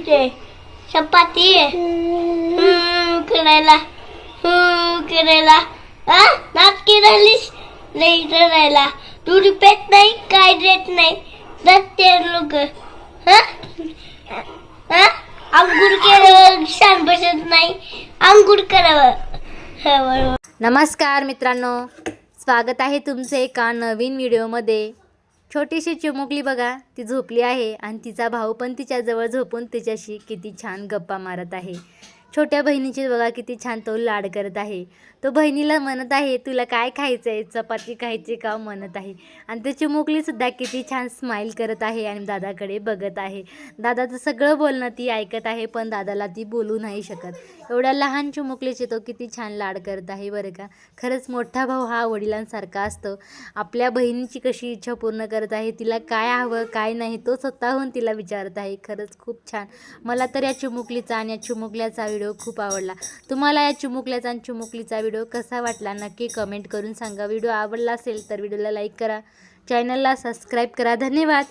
ते चपाती करायला करायला नाटकी झालीस नाही करायला दूध पेत नाही काय देत नाही ते लोक अंगूर केलं शान बसत नाही अंगूर करावं. नमस्कार मित्रांनो, स्वागत आहे तुमचे एका नवीन व्हिडिओमध्ये. छोटीशी चिमुकली बघा, ती झोपली आहे आणि तिचा भाऊ पण तिच्याजवळ झोपून तिच्याशी किती छान गप्पा मारत आहे. छोट्या बहिणीची बघा किती छान तो लाड करत आहे. तो बहिणीला म्हणत आहे तुला काय खायचं आहे, चपाती खायची का म्हणत आहे. आणि ती चिमुकलीसुद्धा किती छान स्माईल करत आहे आणि दादाकडे बघत आहे. दादाचं सगळं बोलणं ती ऐकत आहे, पण दादाला ती बोलू नाही शकत. एवढ्या लहान चिमुकलीचे तो किती छान लाड करत आहे बरं का. खरंच मोठा भाऊ हा वडिलांसारखा असतो. आपल्या बहिणीची कशी इच्छा पूर्ण करत आहे, तिला काय हवं काय नाही तो स्वतःहून तिला विचारत आहे. खरंच खूप छान. मला तर या चिमुकलीचा आणि या चिमुकल्याचा व्हिडिओ खूप आवडला. तुम्हाला या चिमुकल्याचा आणि चिमुकलीचा व्हिडिओ कसा वाटला नक्की कमेंट करून सांगा. व्हिडिओ आवडला असेल तर व्हिडिओला लाईक करा, चॅनलला सबस्क्राईब करा. धन्यवाद.